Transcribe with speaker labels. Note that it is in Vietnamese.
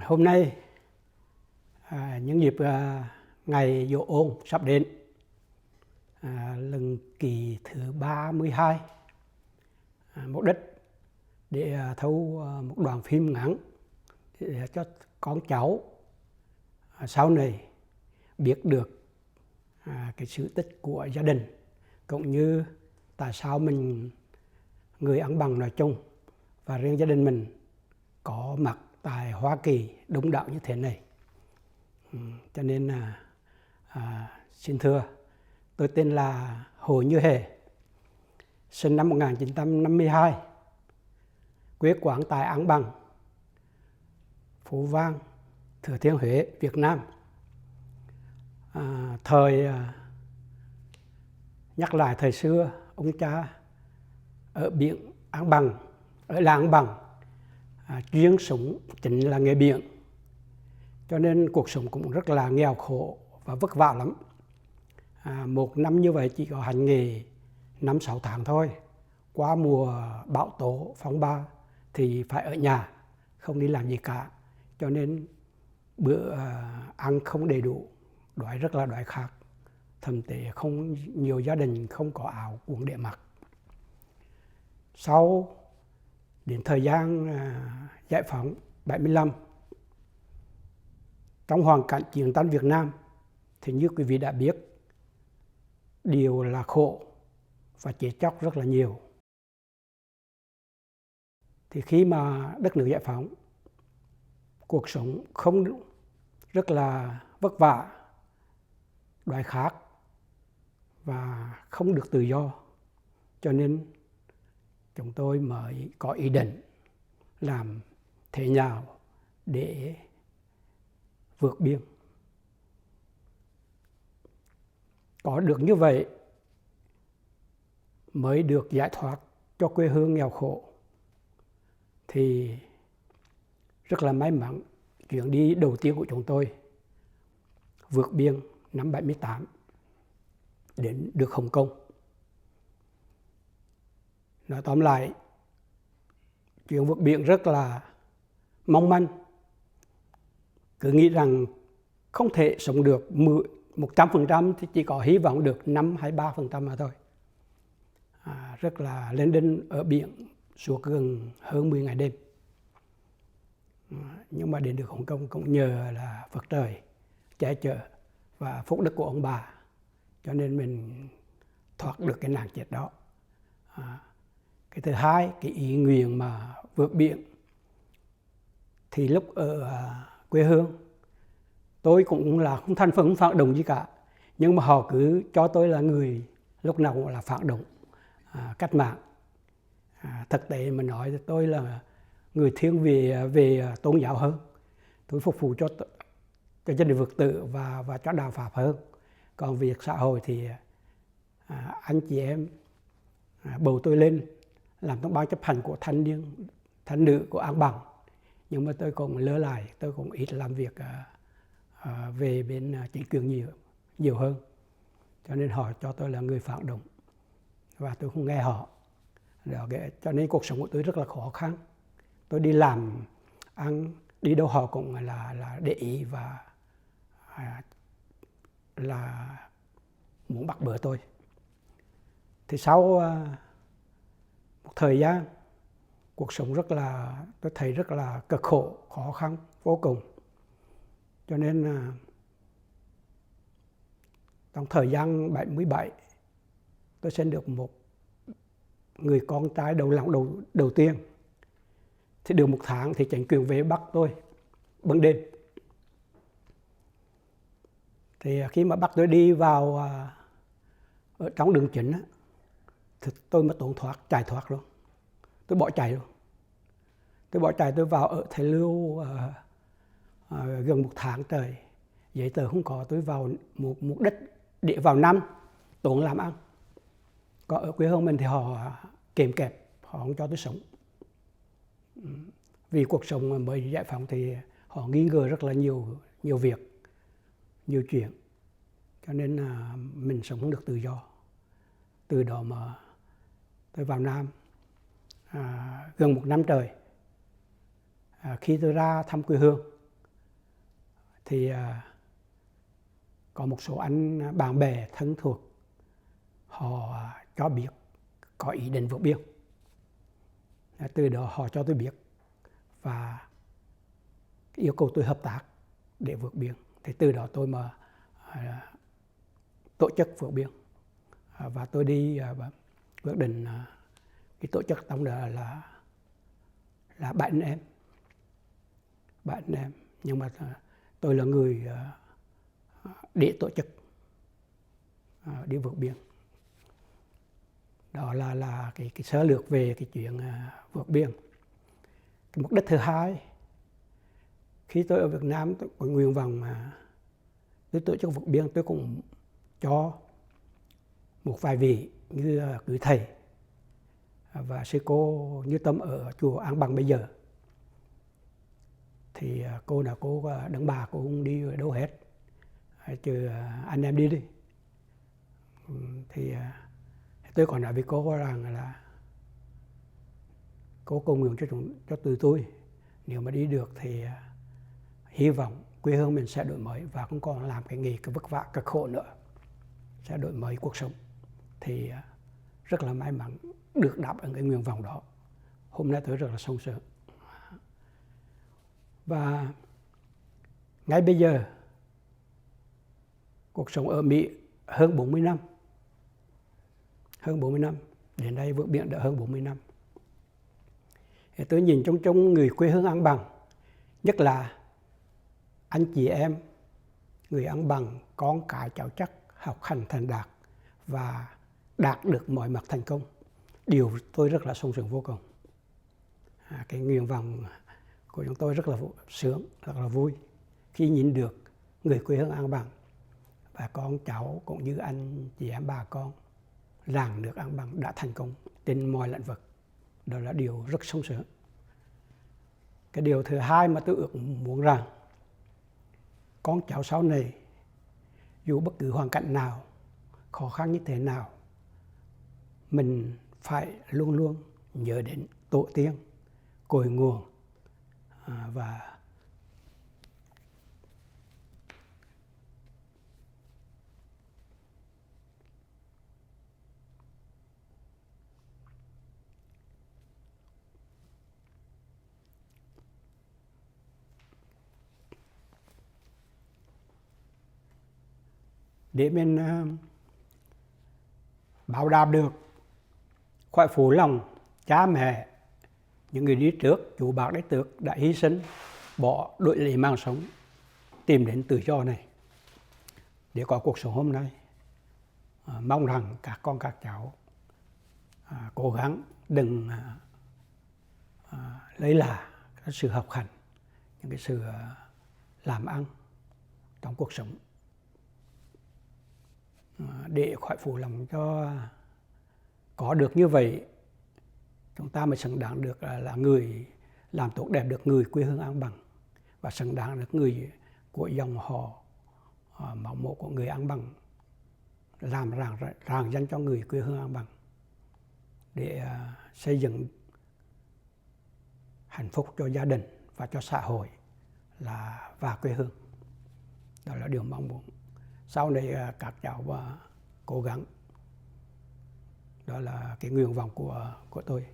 Speaker 1: Hôm nay những dịp ngày giỗ ôn sắp đến, lần kỳ thứ 32, mục đích để thâu một đoạn phim ngắn để cho con cháu sau này biết được cái sự tích của gia đình, cũng như tại sao mình người Ấn Bằng nói chung và riêng gia đình mình có mặt tại Hoa Kỳ đông đảo như thế này. Cho nên là xin thưa, tôi tên là Hồ Như Hề, sinh năm 1952, quê quán tại Ấn Bằng, Phú Vang, Thừa Thiên Huế, Việt Nam. Nhắc lại thời xưa, ông cha ở biển Ấn Bằng, ở làng Ấn Bằng, chuyên sống chính là nghề biển, cho nên cuộc sống cũng rất là nghèo khổ và vất vả lắm. Một năm như vậy chỉ có hành nghề 5-6 tháng thôi. Qua mùa bão tố, phong ba thì phải ở nhà, không đi làm gì cả. Cho nên bữa ăn không đầy đủ, đói rất là đói khát. Thậm chí không nhiều gia đình không có áo quần để mặc. Sau đến thời gian giải phóng 75, trong hoàn cảnh chiến tranh Việt Nam thì như quý vị đã biết, điều là khổ và chết chóc rất là nhiều. Thì khi mà đất nước giải phóng, cuộc sống không rất là vất vả, đói khát và không được tự do. Cho nên chúng tôi mới có ý định làm thế nào để vượt biên. Có được như vậy mới được giải thoát cho quê hương nghèo khổ. Thì rất là may mắn, chuyến đi đầu tiên của chúng tôi vượt biên năm 78 đến được Hồng Kông. Nói tóm lại, chuyến vượt biển rất là mong manh. Cứ nghĩ rằng không thể sống được 100% thì chỉ có hy vọng được 5 hay 3% mà thôi. Rất là lên đên ở biển suốt gần hơn 10 ngày đêm. Nhưng mà đến được Hồng Kông cũng nhờ là Phật trời che chở và phúc đức của ông bà, cho nên mình thoát được cái nạn chết đó. Cái thứ hai, cái ý nguyện mà vượt biển thì lúc ở quê hương tôi cũng là không thành phần phản động gì cả, nhưng mà họ cứ cho tôi là người lúc nào cũng là phản động cách mạng. Thực tế mà nói thì tôi là người thiên về tôn giáo hơn, tôi phục vụ cho gia đình Phật tử và cho đạo Pháp hơn. Còn việc xã hội thì anh chị em bầu tôi lên làm trong ban chấp hành của thanh nữ của Ấn Bằng, nhưng mà tôi cũng lỡ lại, tôi cũng ít làm việc về bên chính quyền nhiều hơn, cho nên họ cho tôi là người phản động và tôi không nghe họ. Cho nên cuộc sống của tôi rất là khó khăn. Tôi đi làm ăn đi đâu họ cũng là để ý và là muốn bắt bớ tôi. Thì sau một thời gian, cuộc sống tôi thấy rất là cực khổ, khó khăn vô cùng. Cho nên trong thời gian 77, tôi sinh được một người con trai đầu tiên. Thì được 1 tháng thì chính quyền về bắt tôi ban đêm. Thì khi mà bắt tôi đi vào ở trong đường chính thì tôi mới chạy thoát luôn. Tôi bỏ chạy luôn. Tôi vào ở Thái Lưu gần 1 tháng trời. Giấy tờ không có, tôi vào một mục đích để vào năm tốn làm ăn. Còn ở quê hương mình thì họ kìm kẹp, họ không cho tôi sống. Vì cuộc sống mới giải phóng thì họ nghi ngờ rất là nhiều việc, nhiều chuyện. Cho nên là mình sống không được tự do. Từ đó mà tôi vào Nam gần 1 năm trời. Khi tôi ra thăm quê hương thì có một số anh bạn bè thân thuộc họ cho biết có ý định vượt biên. Từ đó họ cho tôi biết và yêu cầu tôi hợp tác để vượt biên. Thì từ đó tôi mà tổ chức vượt biên, và tôi đi quyết định cái tổ chức trong đó là 7 anh em. 7 anh em, nhưng mà tôi là người để tổ chức đi vượt biên. Đó là cái sơ lược về cái chuyện vượt biên. Cái mục đích thứ hai, khi tôi ở Việt Nam tôi có nguyện vọng tôi tổ chức vượt biên, tôi cũng cho một vài vị như quý thầy và sư cô Như Tâm ở chùa An Bằng bây giờ. Thì cô đấng bà cô không đi ở đâu hết, chứ anh em đi. Thì tôi còn nói với cô rằng là cô cầu nguyện cho tụi tôi, nếu mà đi được thì hy vọng quê hương mình sẽ đổi mới và không còn làm cái nghề cái vất vả cực khổ nữa, sẽ đổi mới cuộc sống. Thì rất là may mắn được đáp ứng cái nguyện vọng đó. Hôm nay tôi rất là sung sướng. Và ngay bây giờ cuộc sống ở Mỹ hơn 40 năm. Hơn 40 năm, đến đây vượt biển đã hơn 40 năm. Thì tôi nhìn trong người quê hương An Bằng, nhất là anh chị em người An Bằng, con cái cháu chắc học hành thành đạt và đạt được mọi mặt thành công. Điều tôi rất là sung sướng vô cùng. Cái nguyện vọng của chúng tôi rất là sướng, rất là vui khi nhìn được người quê hương An Bằng và con cháu cũng như anh chị em bà con làng nước An Bằng đã thành công trên mọi lĩnh vực. Đó là điều rất sung sướng. Cái điều thứ hai mà tôi ước muốn rằng con cháu sau này, dù bất cứ hoàn cảnh nào, khó khăn như thế nào, mình phải luôn luôn nhớ đến tổ tiên, cội nguồn và để mình bảo đảm được khỏi phụ lòng cha mẹ, những người đi trước, chú bác đi trước đã hy sinh, bỏ đội lệ mạng sống, tìm đến tự do này để có cuộc sống hôm nay. Mong rằng các con các cháu cố gắng đừng lấy là cái sự học hành, những cái sự làm ăn trong cuộc sống, để khỏi phụ lòng cho. Có được như vậy, chúng ta mới xứng đáng được là người làm tốt đẹp được người quê hương An Bằng, và xứng đáng được người của dòng họ máu mủ của người An Bằng, làm rạng danh cho người quê hương An Bằng để xây dựng hạnh phúc cho gia đình và cho xã hội và quê hương. Đó là điều mong muốn. Sau này các cháu cố gắng. Đó là cái nguyện vọng của tôi.